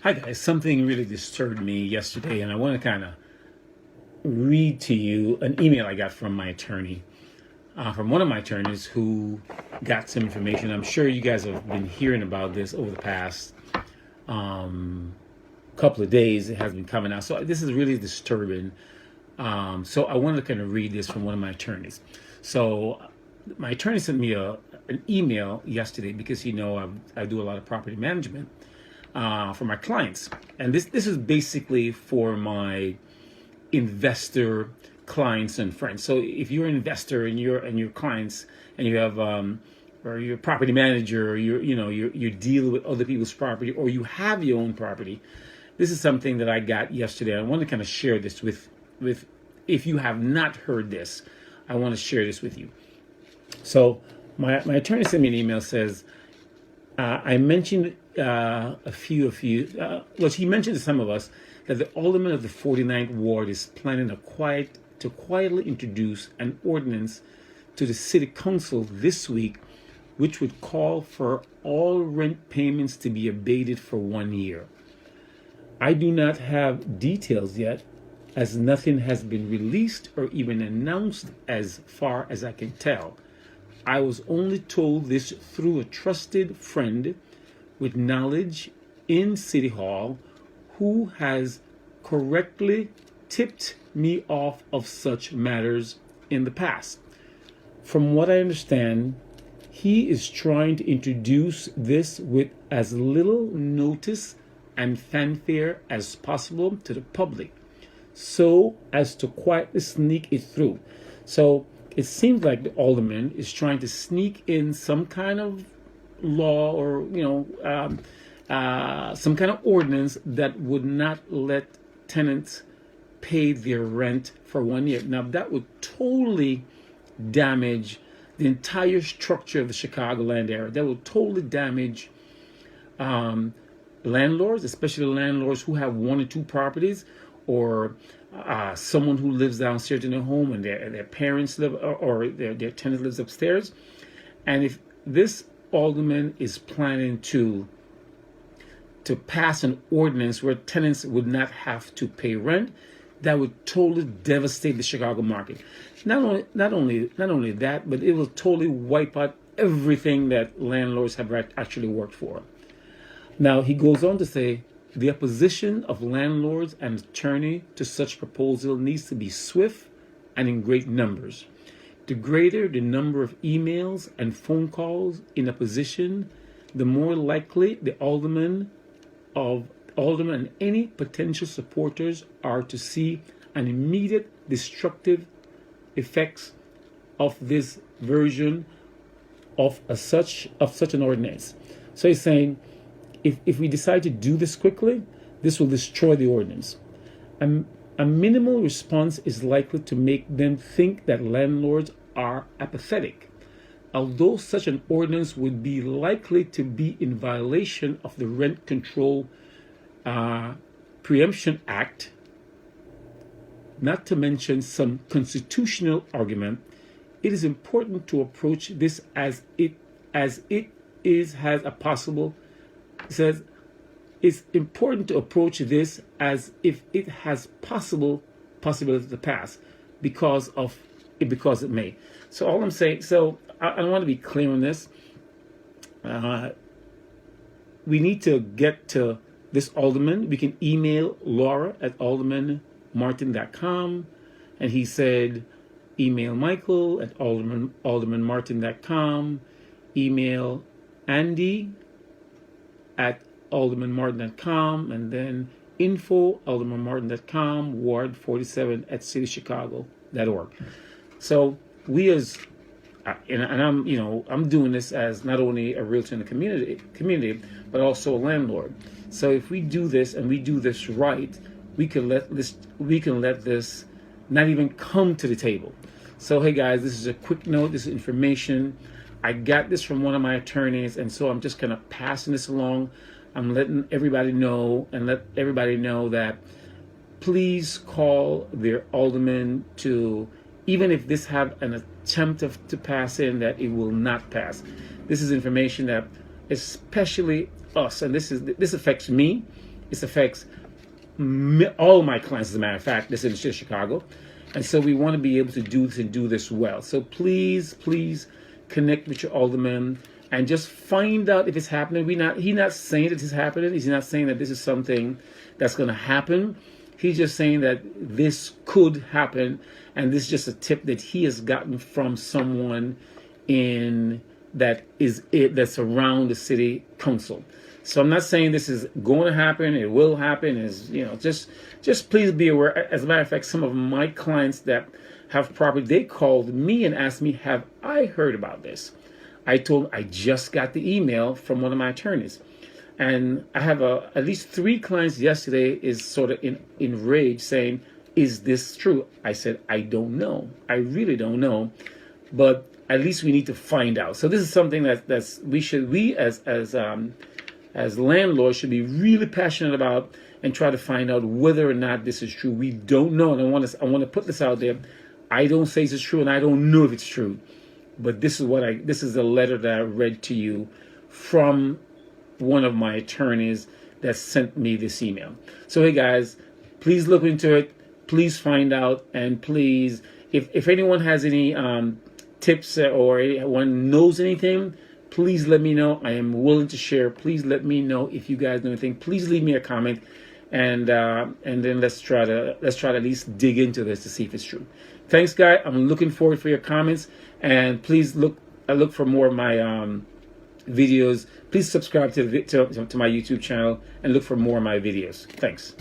Hi guys, something really disturbed me yesterday, and I want to kind of read to you an email I got from my attorney, from one of my attorneys who got some information. I'm sure you guys have been hearing about this over the past couple of days. It has been coming out, so this is really disturbing. So I wanted to kind of read this from one of my attorneys. So my attorney sent me an email yesterday because I do a lot of property management for my clients, and this is basically for my investor clients and friends. So if you're an investor and your clients and you have or you're a property manager, or you're dealing with other people's property, or you have your own property, this is something that I got yesterday. I want to kind of share this with if you have not heard this, I want to share this with you. So my attorney sent me an email, says I mentioned he mentioned to some of us that the alderman of the 49th ward is planning to quietly introduce an ordinance to the city council this week, which would call for all rent payments to be abated for 1 year. I do not have details yet, as nothing has been released or even announced as far as I can tell. I was only told this through a trusted friend with knowledge in City Hall who has correctly tipped me off of such matters in the past. From what I understand, he is trying to introduce this with as little notice and fanfare as possible to the public, so as to quietly sneak it through. So it seems like the alderman is trying to sneak in some kind of law or some kind of ordinance that would not let tenants pay their rent for 1 year. Now that would totally damage the entire structure of the Chicagoland area. That would totally damage landlords, especially landlords who have one or two properties, or someone who lives downstairs in their home and their parents live, or their tenant lives upstairs. And if this alderman is planning to pass an ordinance where tenants would not have to pay rent, that would totally devastate the Chicago market. Not only that, but it will totally wipe out everything that landlords have actually worked for. Now he goes on to say, the opposition of landlords and attorney to such proposal needs to be swift and in great numbers. The greater the number of emails and phone calls in opposition, the more likely the alderman and any potential supporters are to see an immediate destructive effects of this version of such an ordinance. So he's saying, if we decide to do this quickly, this will destroy the ordinance. A minimal response is likely to make them think that landlords are apathetic. Although such an ordinance would be likely to be in violation of the Rent Control Preemption Act, not to mention some constitutional argument, it is important to approach this as it has a possible. It says it's important to approach this as if it has possibility to pass because it may. So all I'm saying, I want to be clear on this. We need to get to this alderman. We can email Laura at aldermanmartin.com, and he said email Michael at aldermanmartin.com, email Andy at aldermanmartin.com, and then info aldermanmartin.com, ward 47 at citychicago.org. So we as and I'm doing this as not only a realtor in the community, but also a landlord. So if we do this and we do this right, we can let this not even come to the table. So hey guys, this is a quick note. This is information. I got this from one of my attorneys, and so I'm just kind of passing this along. I'm letting everybody know and let everybody know that please call their alderman to, even if this have an attempt to pass in, that it will not pass. This is information that especially us, and this affects me, It affects all my clients, as a matter of fact, this in the city of Chicago. And so we want to be able to do this and do this well. So please, please connect with your alderman and just find out if it's happening. He's not saying that it's happening. He's not saying that this is something that's going to happen. He's just saying that this could happen, and this is just a tip that he has gotten from someone that's around the city council. So I'm not saying this is going to happen. It will happen. Just please be aware. As a matter of fact, some of my clients that have property, they called me and asked me, have I heard about this? I told them I just got the email from one of my attorneys. And I have at least 3 clients yesterday is sort of enraged saying, is this true? I said, I don't know. I really don't know. But at least we need to find out. So this is something that's we as landlords should be really passionate about and try to find out whether or not this is true. We don't know, and I want to put this out there. I don't say it's true, and I don't know if it's true, but this is a letter that I read to you from one of my attorneys that sent me this email. So hey guys, please look into it. Please find out, and please, if anyone has any tips or anyone knows anything, please let me know. I am willing to share. Please let me know if you guys know anything. Please leave me a comment, and then let's try to at least dig into this to see if it's true. Thanks, guys. I'm looking forward for your comments, and please look for more of my videos. Please subscribe to my YouTube channel and look for more of my videos. Thanks.